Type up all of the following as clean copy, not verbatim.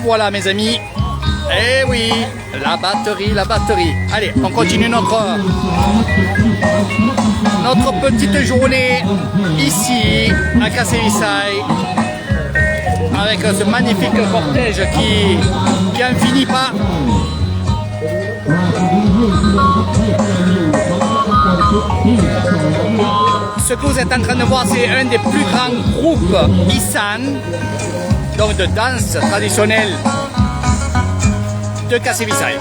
revoilà mes amis. Eh oui, la batterie, la batterie. Allez, on continue notre petite journée ici à Cassevisai avec ce magnifique cortège qui n'en finit pas. Ce que vous êtes en train de voir, c'est un des plus grands groupes Isan, donc de danse traditionnelle de Cassevisai.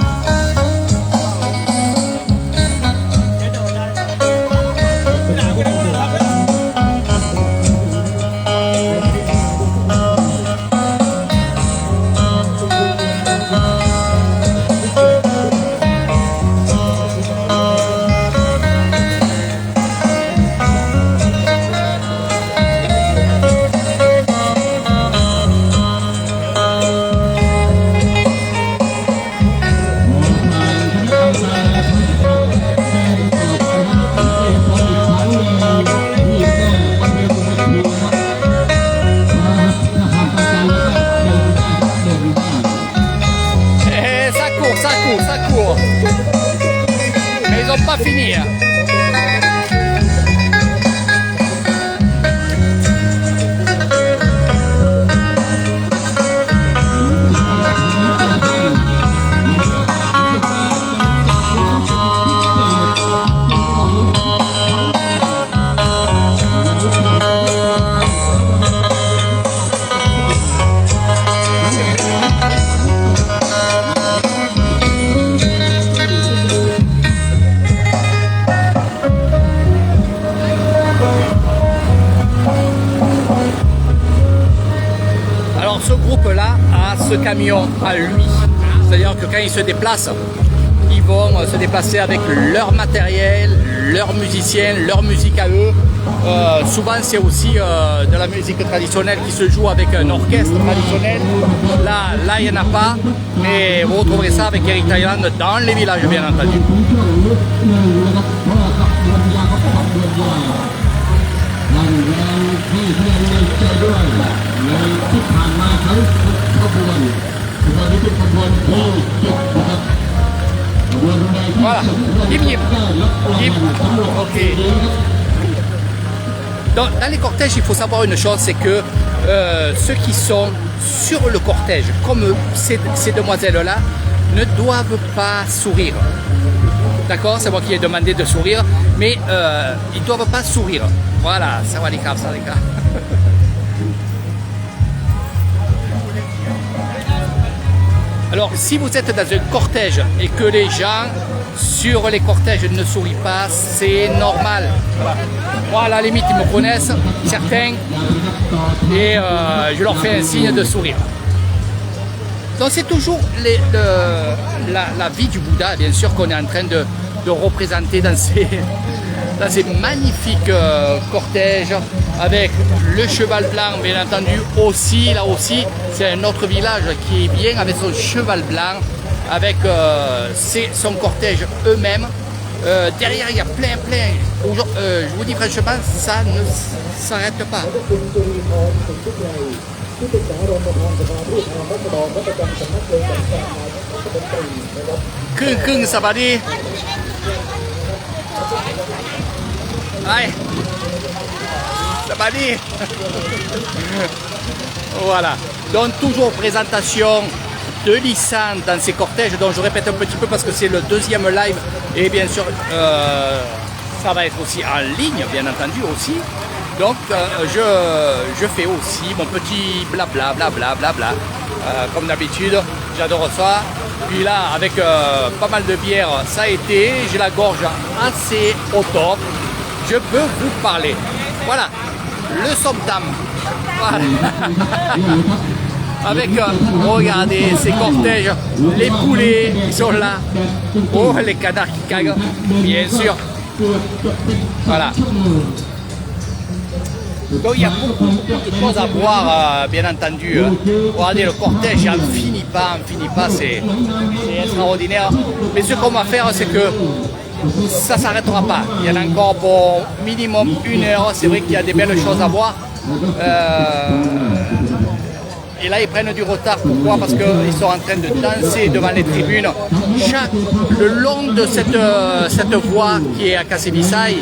Ça court. Mais ils n'ont pas fini. Ce groupe-là a ce camion à lui, c'est-à-dire que quand ils se déplacent, ils vont se déplacer avec leur matériel, leurs musiciens, leur musique à eux. Souvent c'est aussi de la musique traditionnelle qui se joue avec un orchestre traditionnel. Là il n'y en a pas, mais vous retrouverez ça avec Eric Thailand dans les villages bien entendu. Voilà, ok. Donc, dans les cortèges, il faut savoir une chose, c'est que ceux qui sont sur le cortège, comme ces demoiselles-là, ne doivent pas sourire. D'accord, c'est moi qui ai demandé de sourire, mais ils ne doivent pas sourire. Voilà, ça va les gars, ça les gars. Alors, si vous êtes dans un cortège et que les gens sur les cortèges ne sourient pas, c'est normal. Moi, à la limite, ils me connaissent, certains, et je leur fais un signe de sourire. Donc, c'est toujours la vie du Bouddha, bien sûr, qu'on est en train de représenter dans ces magnifiques cortèges avec le cheval blanc, bien entendu, aussi, là aussi, c'est un autre village qui vient avec son cheval blanc, avec son cortège eux-mêmes. Derrière, il y a plein. Je vous dis franchement, ça ne s'arrête pas. Kung, ça va dire. Allez. Ça va dire. Voilà. Donc toujours présentation de l'Isan dans ces cortèges, dont je répète un petit peu parce que c'est le deuxième live et bien sûr ça va être aussi en ligne bien entendu aussi. Donc je fais aussi mon petit blabla comme d'habitude, j'adore ça. Puis là avec pas mal de bière ça a été, j'ai la gorge assez au top, je peux vous parler. Voilà, le somtam. Voilà. Avec, regardez ces cortèges, les poulets qui sont là, oh les canards qui caguent, bien sûr. Voilà. Donc il y a beaucoup de choses à voir, bien entendu. Regardez le cortège, il n'en finit pas, c'est extraordinaire. Mais ce qu'on va faire, c'est que ça ne s'arrêtera pas. Il y en a encore pour minimum 1 heure. C'est vrai qu'il y a des belles choses à voir. Et là, ils prennent du retard. Pourquoi? Parce qu'ils sont en train de danser devant les tribunes. Le long de cette voie qui est à Kassé-Bissaï,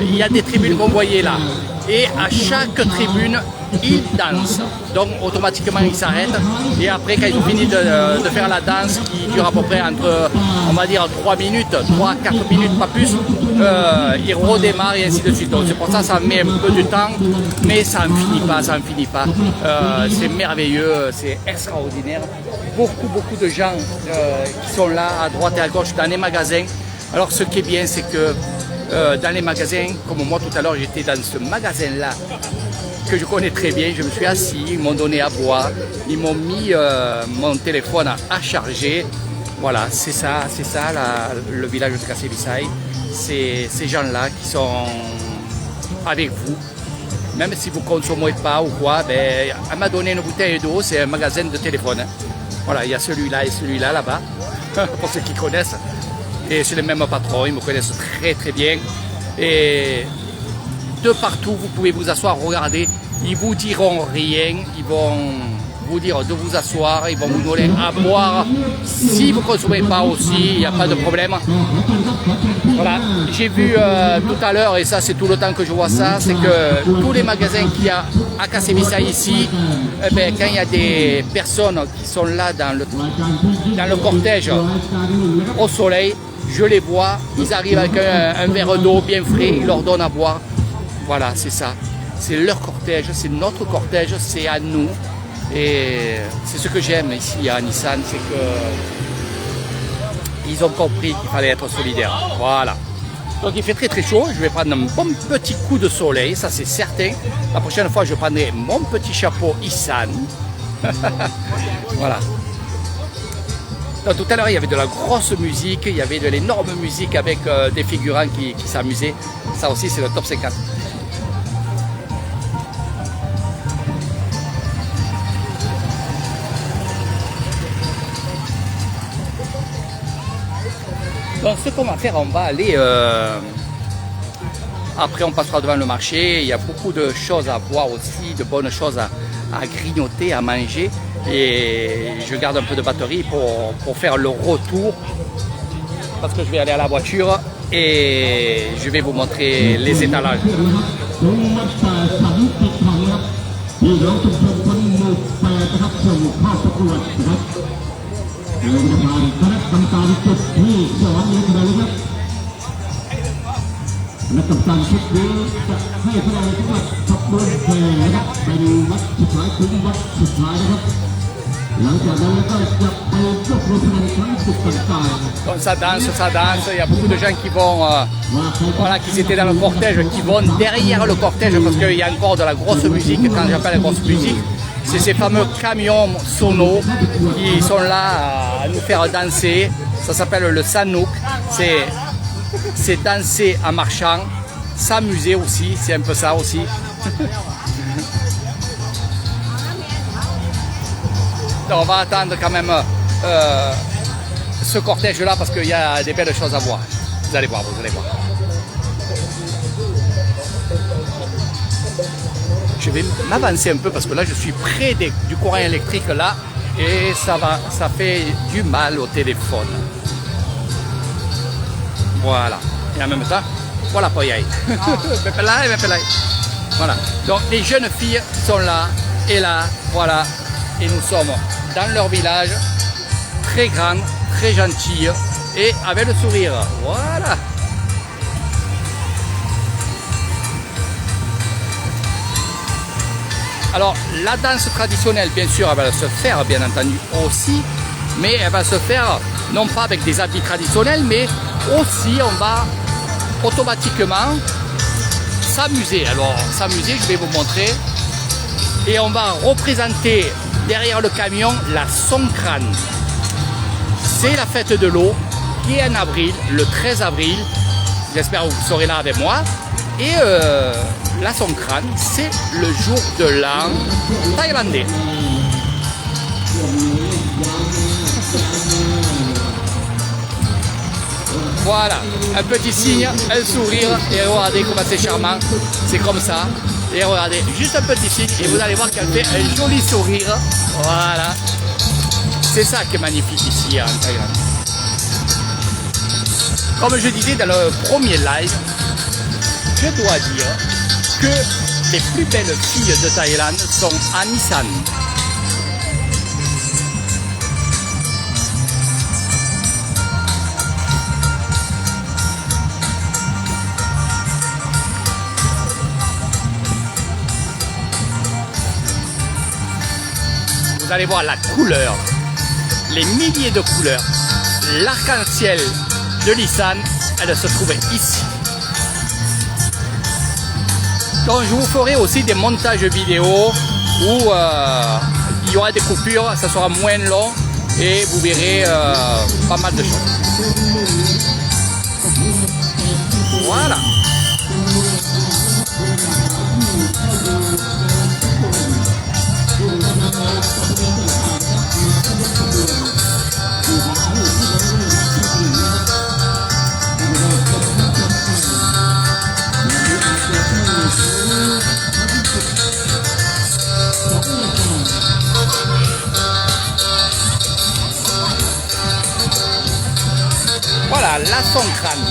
il y a des tribunes qu'on voyait là. Et à chaque tribune, ils dansent. Donc automatiquement, ils s'arrêtent. Et après, quand ils ont fini de faire la danse, qui dure à peu près entre, on va dire, 3 minutes, 3-4 minutes, pas plus, ils redémarrent et ainsi de suite. Donc c'est pour ça que ça met un peu de temps, mais ça n'en finit pas, ça n'en finit pas. C'est merveilleux, c'est extraordinaire. Beaucoup de gens qui sont là, à droite et à gauche, dans les magasins. Alors ce qui est bien, c'est que dans les magasins, comme moi tout à l'heure, j'étais dans ce magasin-là, que je connais très bien, je me suis assis, ils m'ont donné à boire, ils m'ont mis mon téléphone à charger. Voilà, c'est ça le village de Kassé-Bissaï. C'est ces gens-là qui sont avec vous. Même si vous ne consommez pas ou quoi, ben, elle m'a donné une bouteille d'eau, c'est un magasin de téléphone. Hein. Voilà, il y a celui-là et celui-là là-bas, pour ceux qui connaissent. Et c'est les mêmes patrons, ils me connaissent très bien. Et de partout, vous pouvez vous asseoir, regarder. Ils vous diront rien, ils vont vous dire de vous asseoir, ils vont vous donner à boire. Si vous ne consommez pas aussi, il n'y a pas de problème. Voilà, j'ai vu tout à l'heure, et ça c'est tout le temps que je vois ça, c'est que tous les magasins qu'il y a à Kassé-Bissaï ici, eh bien, quand il y a des personnes qui sont là dans le cortège au soleil, je les vois, ils arrivent avec un verre d'eau bien frais, ils leur donnent à boire. Voilà, c'est ça. C'est leur cortège, c'est notre cortège, c'est à nous. Et c'est ce que j'aime ici à Nissan, c'est que ils ont compris qu'il fallait être solidaire. Voilà. Donc il fait très chaud, je vais prendre un bon petit coup de soleil, ça c'est certain. La prochaine fois, je prendrai mon petit chapeau Nissan. Voilà. Donc, tout à l'heure, il y avait de la grosse musique, il y avait de l'énorme musique avec des figurants qui s'amusaient. Ça aussi, c'est le top 50. Donc, ce qu'on va faire, on va aller... Après, on passera devant le marché. Il y a beaucoup de choses à voir aussi, de bonnes choses à grignoter, à manger. Et je garde un peu de batterie pour faire le retour parce que je vais aller à la voiture et je vais vous montrer les étalages. Donc ça danse, il y a beaucoup de gens qui vont, voilà, qui étaient dans le cortège, qui vont derrière le cortège parce qu'il y a encore de la grosse musique. Quand j'appelle la grosse musique, c'est ces fameux camions sonos qui sont là à nous faire danser. Ça s'appelle le Sanouk, c'est danser en marchant, s'amuser aussi, c'est un peu ça aussi. Donc on va attendre quand même ce cortège là parce qu'il y a des belles choses à voir. Vous allez voir, vous allez voir. Je vais m'avancer un peu parce que là je suis près du courant électrique là et ça fait du mal au téléphone. Voilà. Et en même temps, voilà pour y aller. Voilà. Donc les jeunes filles sont là et là, voilà. Et nous sommes dans leur village, très grand, très gentil et avec le sourire. Voilà. Alors la danse traditionnelle, bien sûr, elle va se faire, bien entendu, aussi, mais elle va se faire non pas avec des habits traditionnels, mais aussi on va automatiquement s'amuser. Alors s'amuser, je vais vous montrer. Et on va représenter derrière le camion la Songkran. C'est la fête de l'eau qui est en avril, le 13 avril. J'espère que vous serez là avec moi. Et la Songkran, c'est le jour de l'an thaïlandais. Voilà, un petit signe, un sourire, et regardez comment c'est charmant, c'est comme ça. Et regardez, juste un petit signe, et vous allez voir qu'elle fait un joli sourire. Voilà, c'est ça qui est magnifique ici en Thaïlande. Comme je disais dans le premier live, je dois dire que les plus belles filles de Thaïlande sont à Nissan. Vous allez voir la couleur, les milliers de couleurs, l'arc-en-ciel de Nissan, elle se trouvait ici. Donc je vous ferai aussi des montages vidéo où il y aura des coupures, ça sera moins long et vous verrez pas mal de choses. Voilà. Voilà, là son crâne.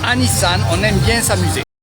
À Nissan, on aime bien s'amuser.